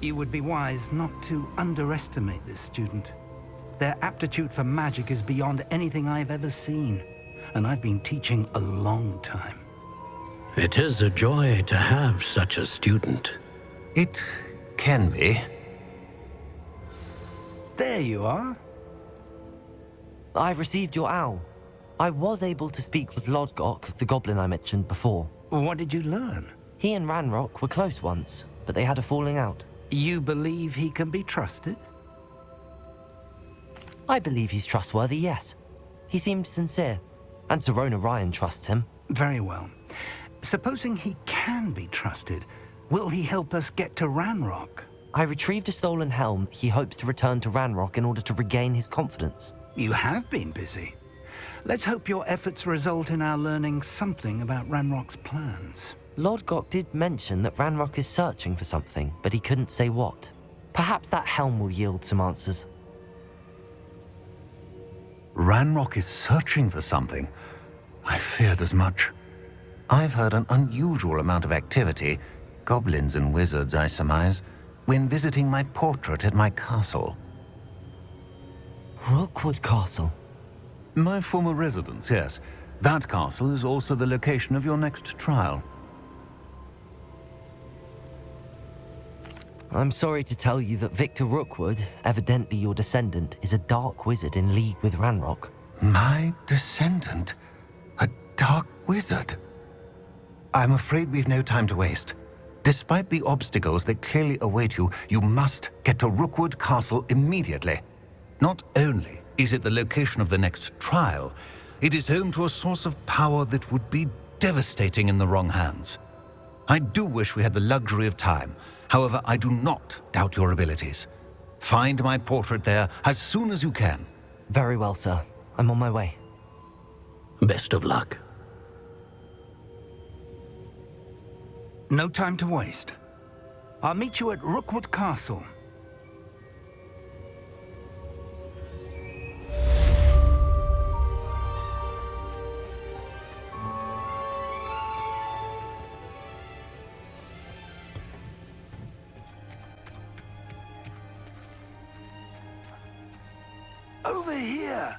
You would be wise not to underestimate this student. Their aptitude for magic is beyond anything I've ever seen, and I've been teaching a long time. It is a joy to have such a student. It can be. There you are. I received your owl. I was able to speak with Lodgok, the goblin I mentioned before. What did you learn? He and Ranrock were close once, but they had a falling out. You believe he can be trusted? I believe he's trustworthy, yes. He seemed sincere, and Serona Ryan trusts him. Very well. Supposing he can be trusted, will he help us get to Ranrock? I retrieved a stolen helm he hopes to return to Ranrock in order to regain his confidence. You have been busy. Let's hope your efforts result in our learning something about Ranrock's plans. Lodgok did mention that Ranrock is searching for something, but he couldn't say what. Perhaps that helm will yield some answers. Ranrock is searching for something. I feared as much. I've heard an unusual amount of activity, goblins and wizards, I surmise, when visiting my portrait at my castle. Rookwood Castle? My former residence, yes. That castle is also the location of your next trial. I'm sorry to tell you that Victor Rookwood, evidently your descendant, is a dark wizard in league with Ranrock. My descendant? A dark wizard? I'm afraid we've no time to waste. Despite the obstacles that clearly await you, you must get to Rookwood Castle immediately. Not only is it the location of the next trial, it is home to a source of power that would be devastating in the wrong hands. I do wish we had the luxury of time. However, I do not doubt your abilities. Find my portrait there as soon as you can. Very well, sir. I'm on my way. Best of luck. No time to waste. I'll meet you at Rookwood Castle. Over here!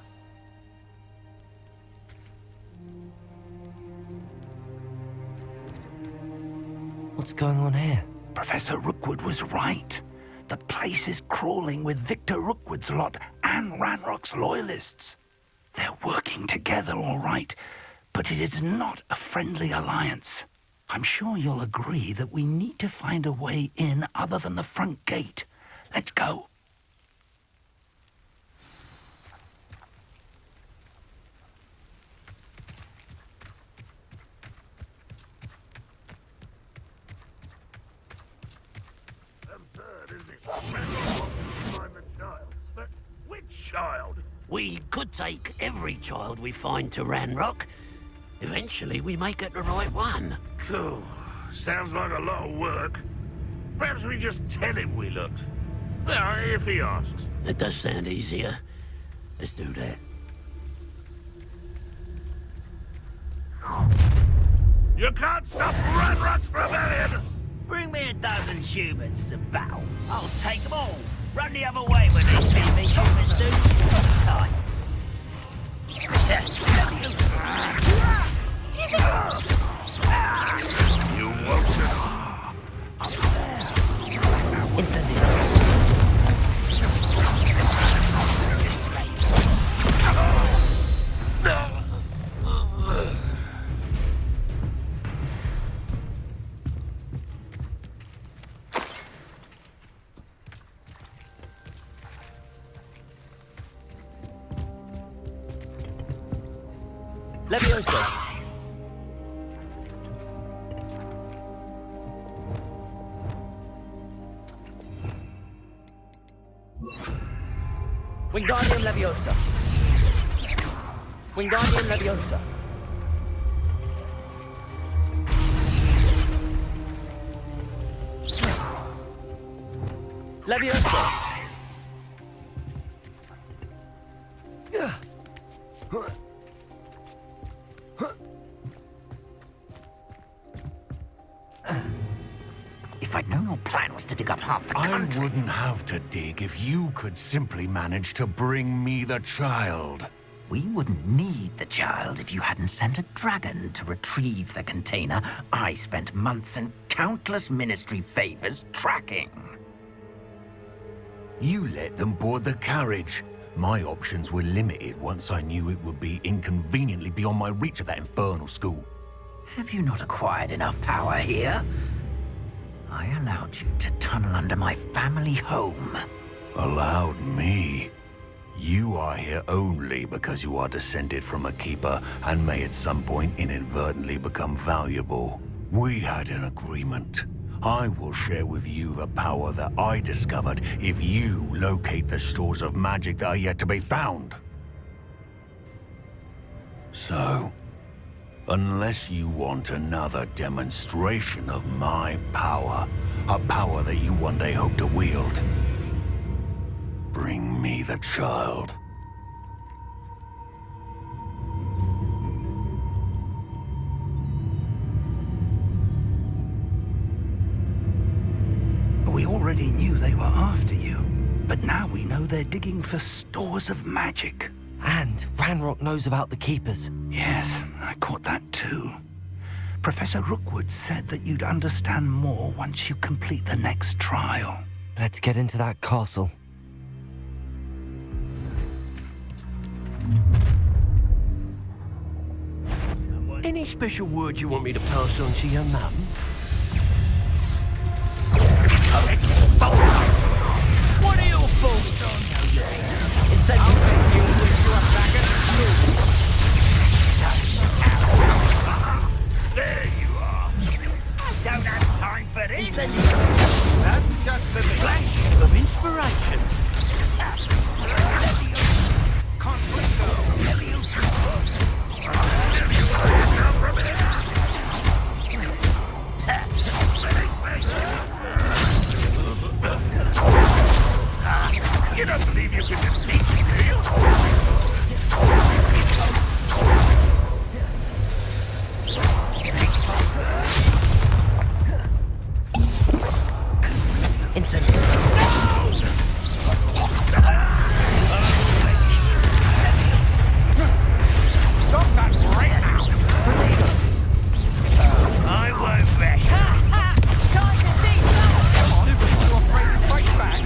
What's going on here? Professor Rookwood was right. The place is crawling with Victor Rookwood's lot and Ranrock's loyalists. They're working together, all right, but it is not a friendly alliance. I'm sure you'll agree that we need to find a way in other than the front gate. Let's go. But which child? We could take every child we find to Ranrock. Eventually, we may get the right one. Cool. Sounds like a lot of work. Perhaps we just tell him we looked. Well, if he asks. It does sound easier. Let's do that. You can't stop Ranrock's rebellion! Bring me a dozen humans to battle. I'll take them all. Run the other way when they see me humans do. Time. You won't. Incendiary. Leviosa. Wingardium Leviosa. Wingardium Leviosa. Leviosa. If If I'd known your plan was to dig up half the I country... wouldn't have to dig if you could simply manage to bring me the child. We wouldn't need the child if you hadn't sent a dragon to retrieve the container I spent months and countless ministry favors tracking. You let them board the carriage. My options were limited once I knew it would be inconveniently beyond my reach of that infernal school. Have you not acquired enough power here? I allowed you to tunnel under my family home. Allowed me? You are here only because you are descended from a keeper and may at some point inadvertently become valuable. We had an agreement. I will share with you the power that I discovered if you locate the stores of magic that are yet to be found. So, unless you want another demonstration of my power, a power that you one day hope to wield, bring me the child. We already knew they were after you, but now we know they're digging for stores of magic. And Ranrock knows about the Keepers. Yes, I caught that too. Professor Rookwood said that you'd understand more once you complete the next trial. Let's get into that castle. Any special word you want me to pass on to your mum? What are your thoughts on There you are. I don't have time for this. That's just the flash of inspiration. You don't believe you can defeat me, do you? Stop that right now! I won't rest. Time to teach that! Come on, if you're afraid to fight back.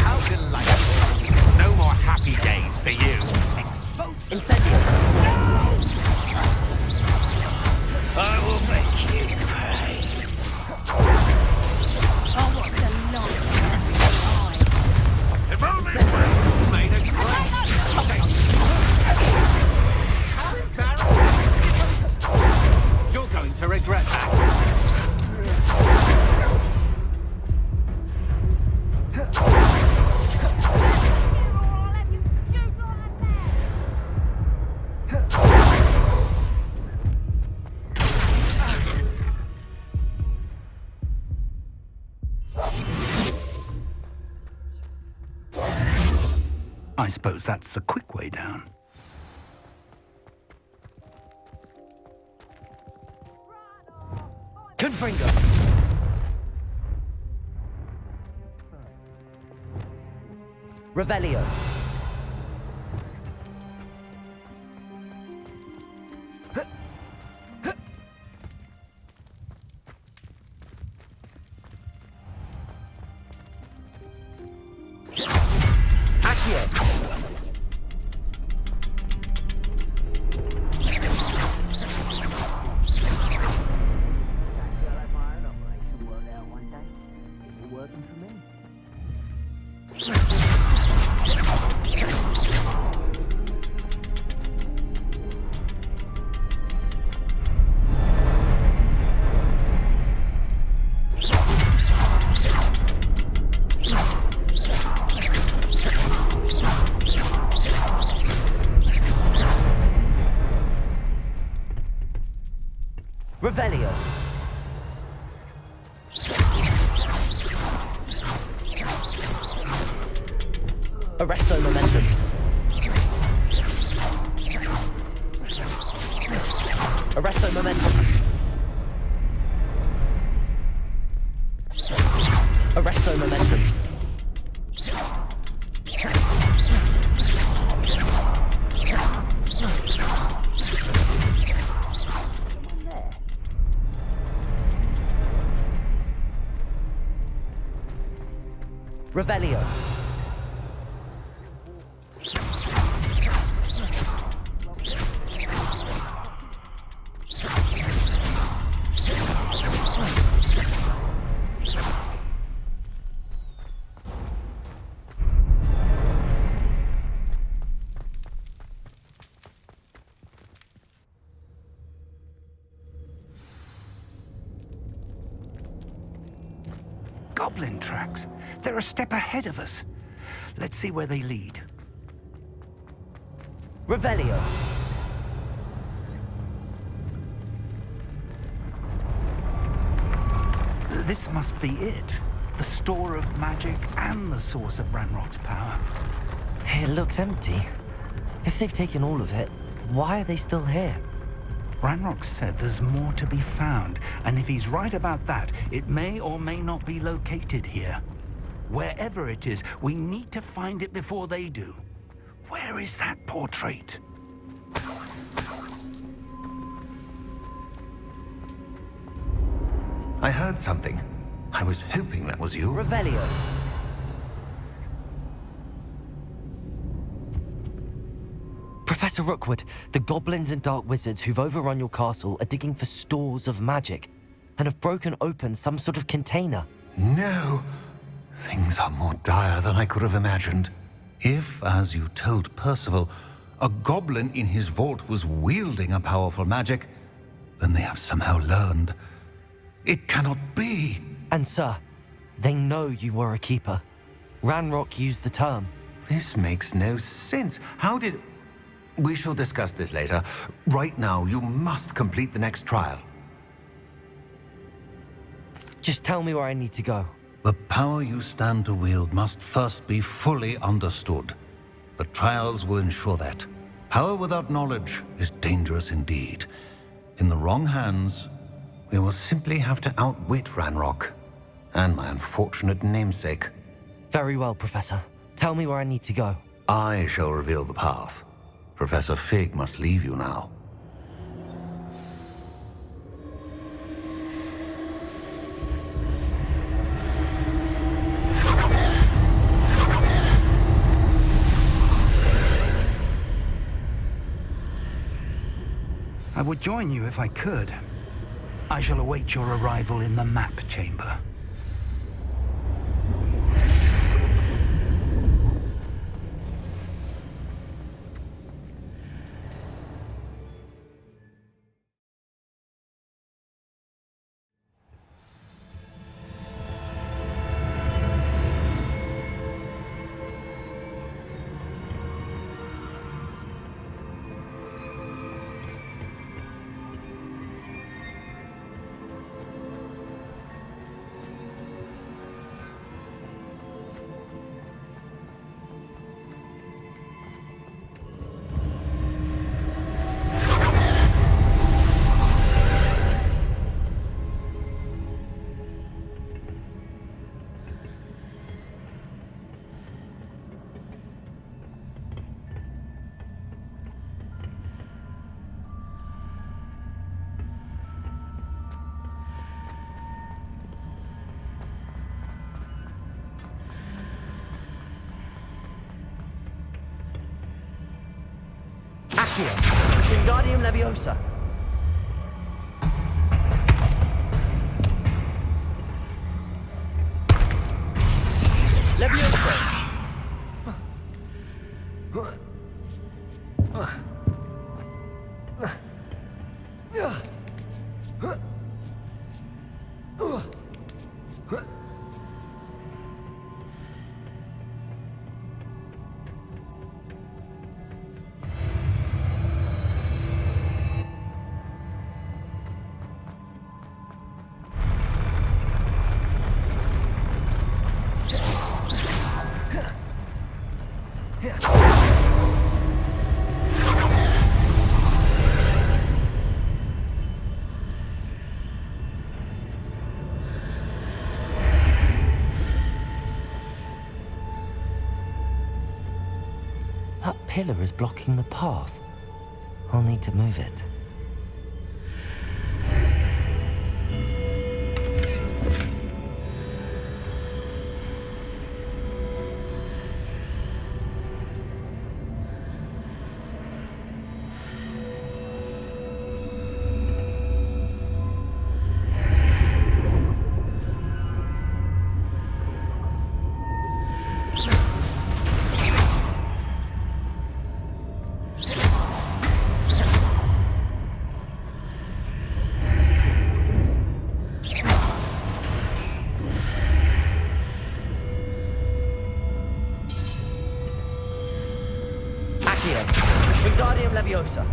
How delightful. No more happy days for you. Incendio. I will make you pay. Oh, what's the lot? If only You made a great... How embarrassing. You're going to regret that. I suppose that's the quick way down. Confringo. Revelio. Revelio. Arresto momentum. Arresto momentum. Arresto momentum. Revelio. Goblin tracks. They're a step ahead of us. Let's see where they lead. Revelio. This must be it. The store of magic and the source of Ranrock's power. It looks empty. If they've taken all of it, why are they still here? Ranrock said there's more to be found, and if he's right about that, it may or may not be located here. Wherever it is, we need to find it before they do. Where is that portrait? I heard something. I was hoping that was you. Revelio. Professor Rookwood, the goblins and dark wizards who've overrun your castle are digging for stores of magic and have broken open some sort of container. No! Things are more dire than I could have imagined. If, as you told Percival, a goblin in his vault was wielding a powerful magic, then they have somehow learned. It cannot be! And sir, they know you were a keeper. Ranrock used the term. This makes no sense. How did... We shall discuss this later. Right now, you must complete the next trial. Just tell me where I need to go. The power you stand to wield must first be fully understood. The trials will ensure that. Power without knowledge is dangerous indeed. In the wrong hands, we will simply have to outwit Ranrock and my unfortunate namesake. Very well, Professor. Tell me where I need to go. I shall reveal the path. Professor Fig must leave you now. I would join you if I could. I shall await your arrival in the map chamber. Accio. Wingardium Leviosa. Leviosa. pillar is blocking the path. I'll need to move it. Wingardium Leviosa.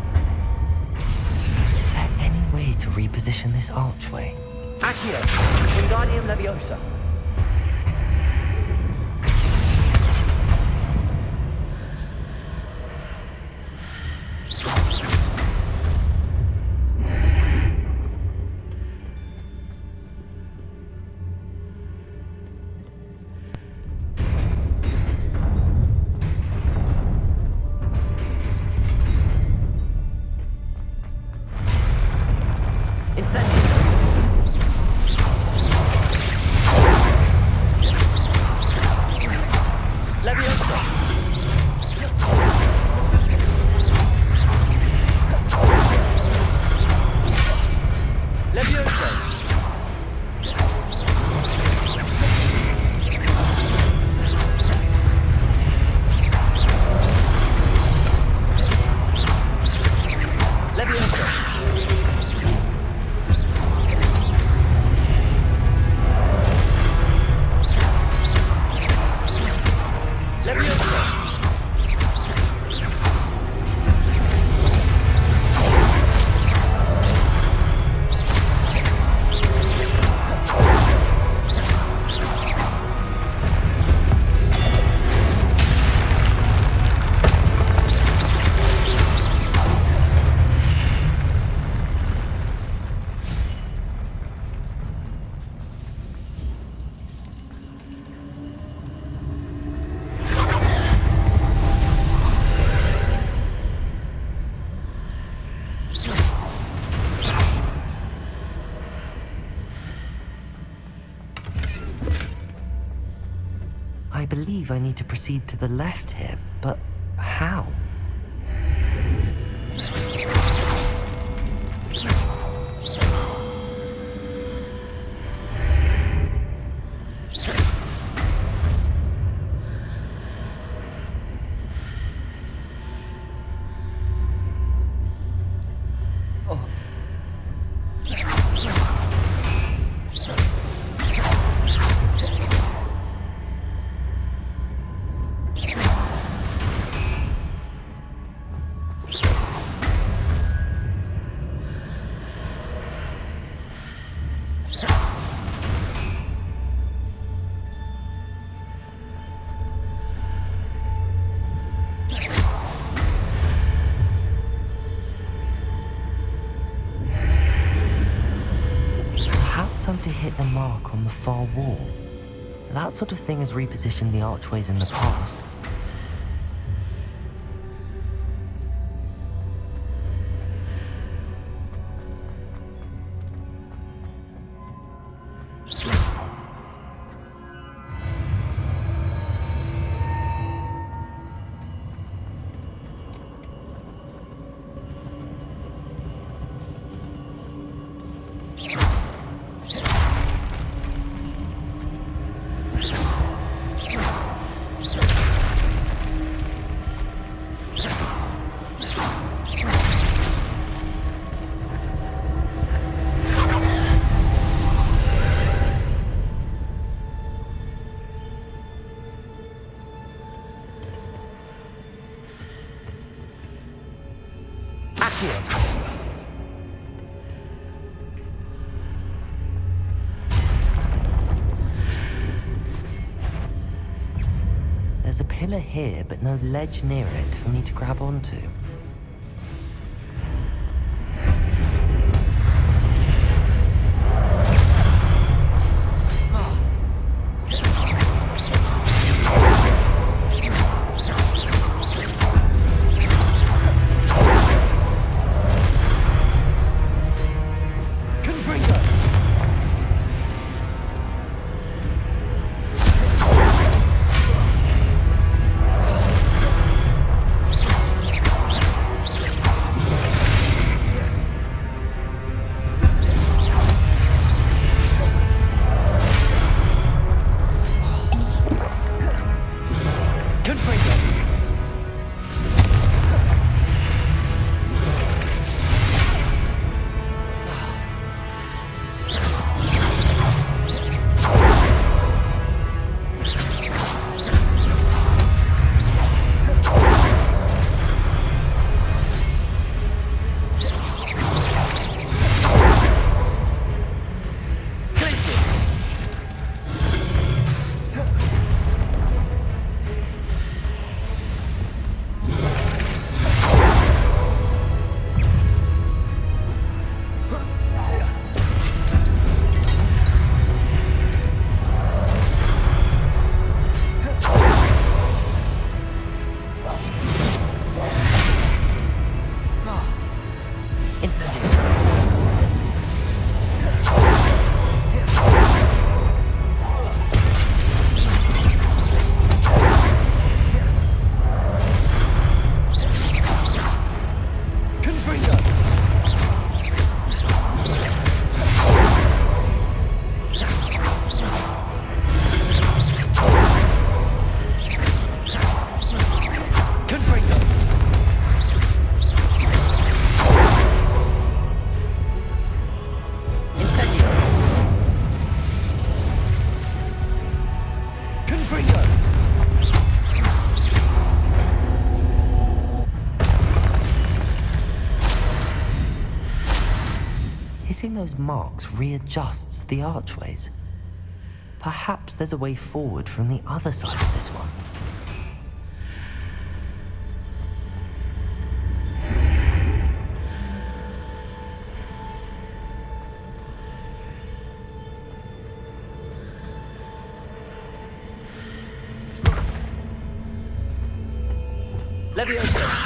Is there any way to reposition this archway? Accio. Wingardium Leviosa. I believe I need to proceed to the left here, but how? I'm to hit the mark on the far wall. That sort of thing has repositioned the archways in the past. There's a pillar here, but no ledge near it for me to grab onto. hitting those marks readjusts the archways. Perhaps there's a way forward from the other side of this one. Leviosa!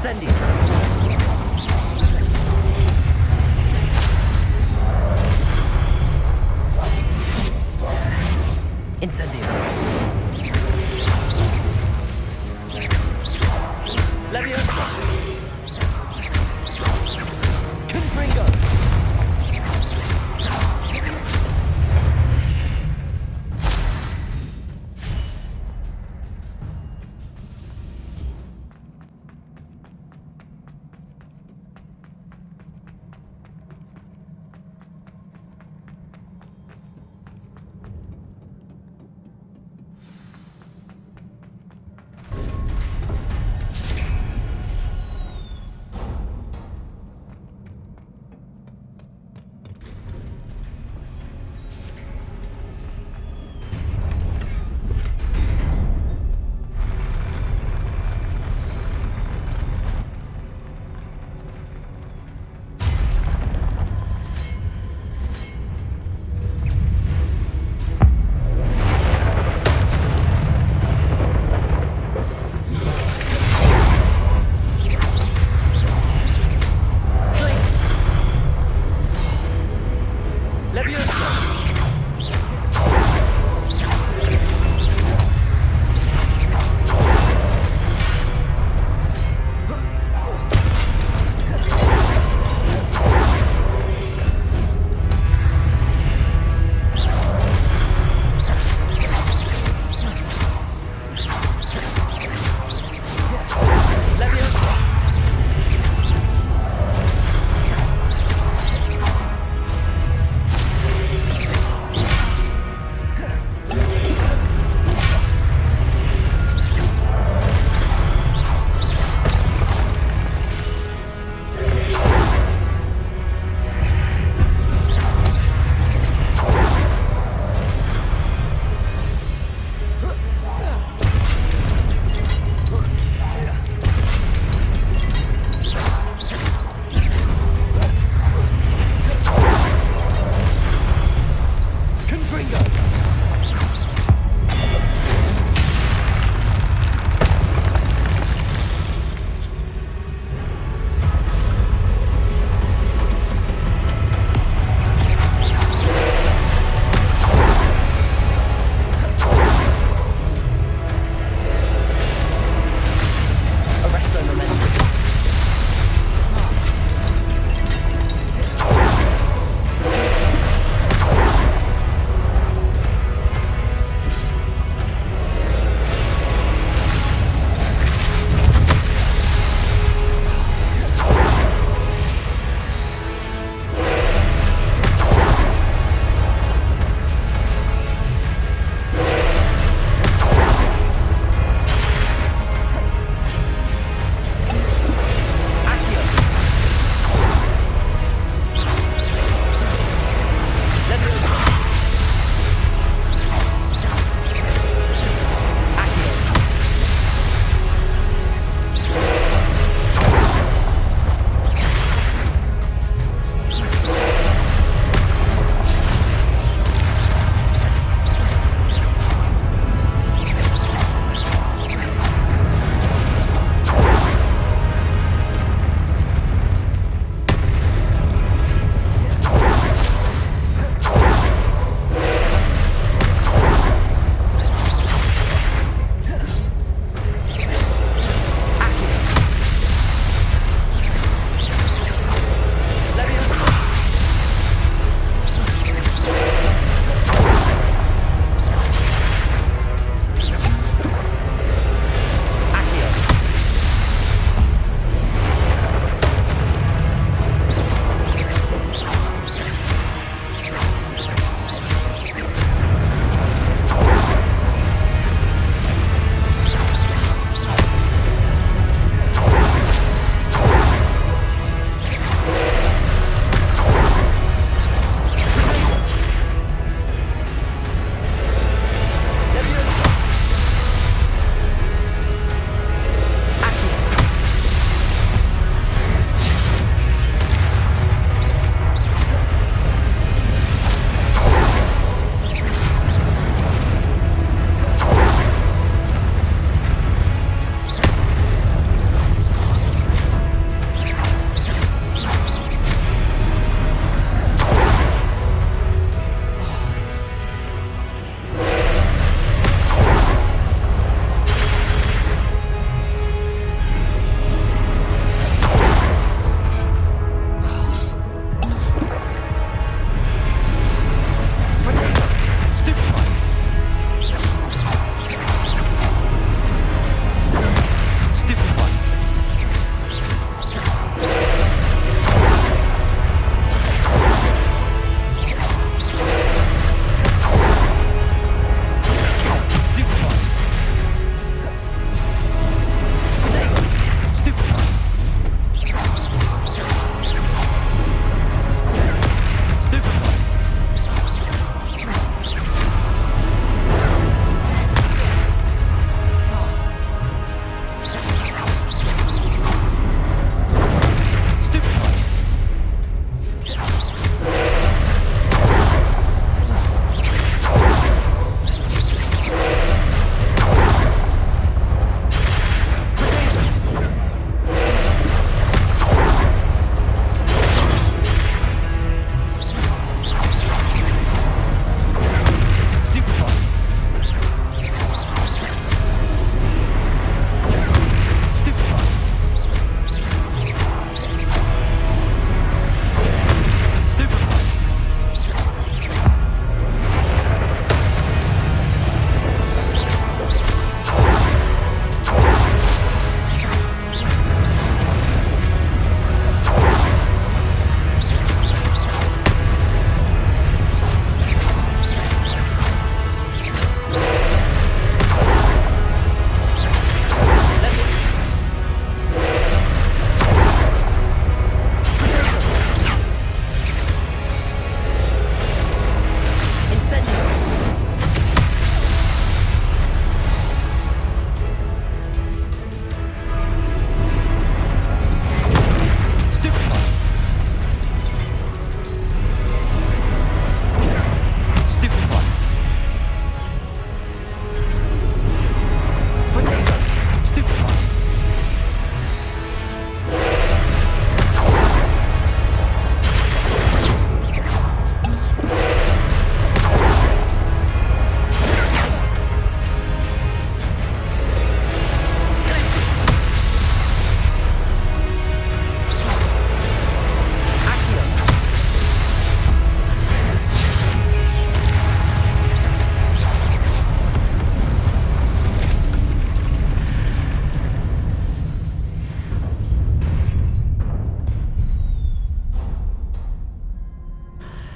Incendio! Incendio! Leviosa! Confringo!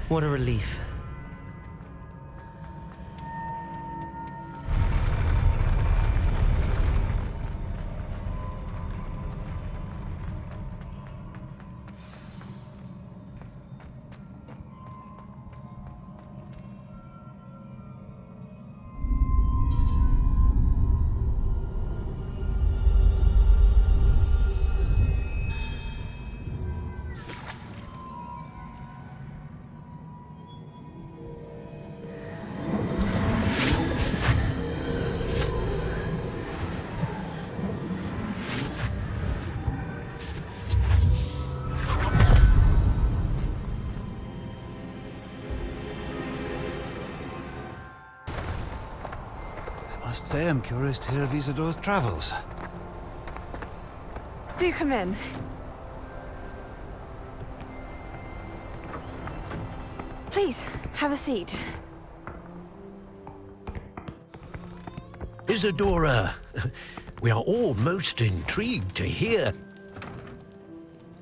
What a relief. I must say I'm curious to hear of Isadore's travels. Do come in. Please, have a seat. Isadora, we are all most intrigued to hear.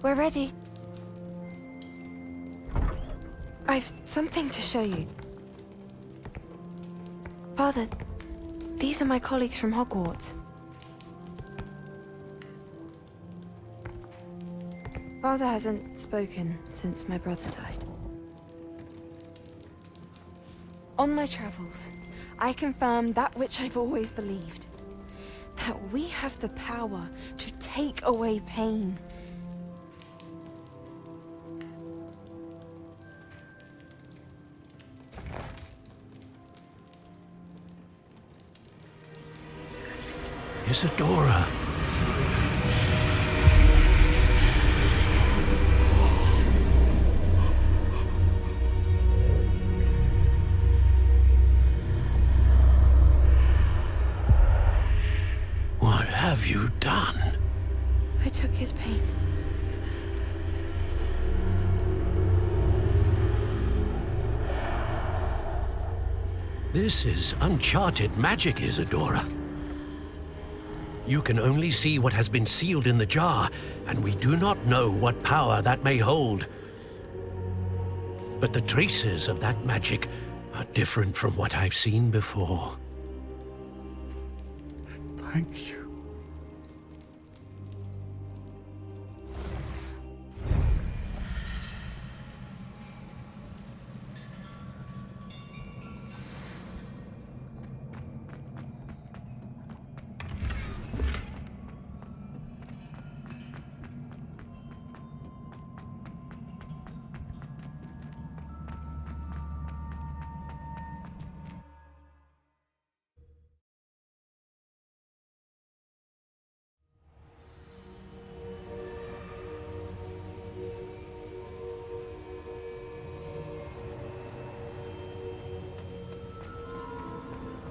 We're ready. I've something to show you. Father, these are my colleagues from Hogwarts. Father hasn't spoken since my brother died. On my travels, I confirmed that which I've always believed. That we have the power to take away pain. Isadora. What have you done? I took his pain. This is uncharted magic, Isadora. You can only see what has been sealed in the jar, and we do not know what power that may hold. But the traces of that magic are different from what I've seen before. Thank you.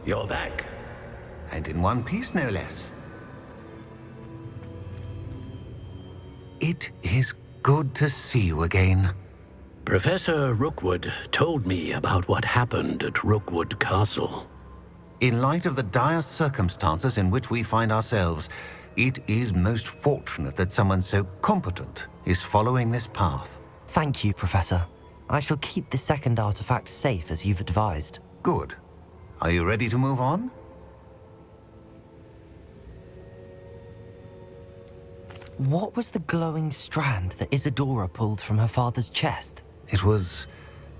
You're back. And in one piece, no less. It is good to see you again. Professor Rookwood told me about what happened at Rookwood Castle. In light of the dire circumstances in which we find ourselves, it is most fortunate that someone so competent is following this path. Thank you, Professor. I shall keep the second artifact safe as you've advised. Good. Are you ready to move on? What was the glowing strand that Isadora pulled from her father's chest? It was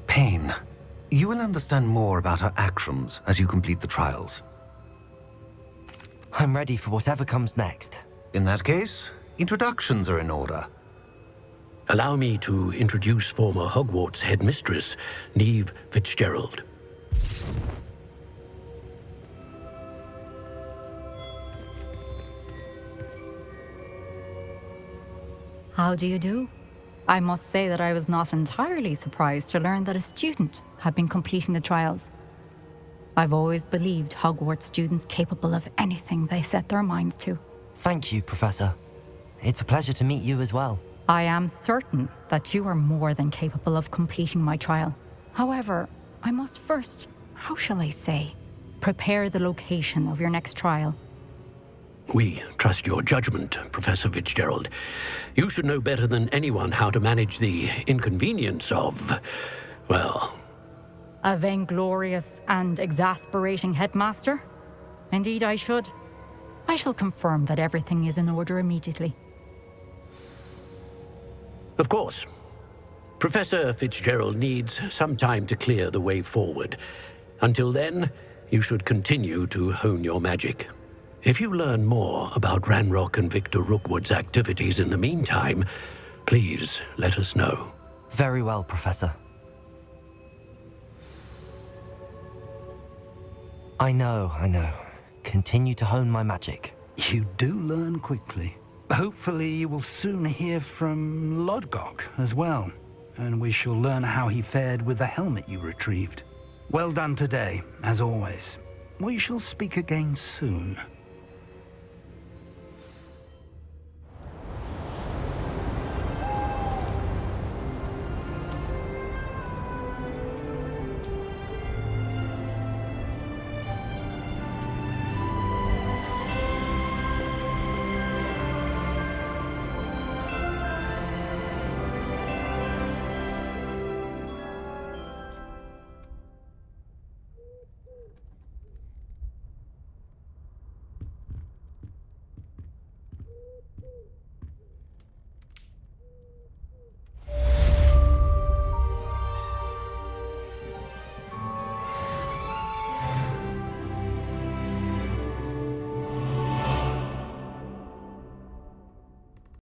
pain. You will understand more about her actions as you complete the trials. I'm ready for whatever comes next. In that case, introductions are in order. Allow me to introduce former Hogwarts headmistress, Neve Fitzgerald. How do you do? I must say that I was not entirely surprised to learn that a student had been completing the trials. I've always believed Hogwarts students capable of anything they set their minds to. Thank you, Professor. It's a pleasure to meet you as well. I am certain that you are more than capable of completing my trial. However, I must first, how shall I say, prepare the location of your next trial. We trust your judgment, Professor Fitzgerald. You should know better than anyone how to manage the inconvenience of Well, A vainglorious and exasperating headmaster? Indeed, I should. I shall confirm that everything is in order immediately. of course. Professor Fitzgerald needs some time to clear the way forward. Until then, you should continue to hone your magic. If you learn more about Ranrock and Victor Rookwood's activities in the meantime, please let us know. Very well, Professor. I know. Continue to hone my magic. You do learn quickly. Hopefully you will soon hear from Lodgok as well, and we shall learn how he fared with the helmet you retrieved. Well done today, as always. We shall speak again soon.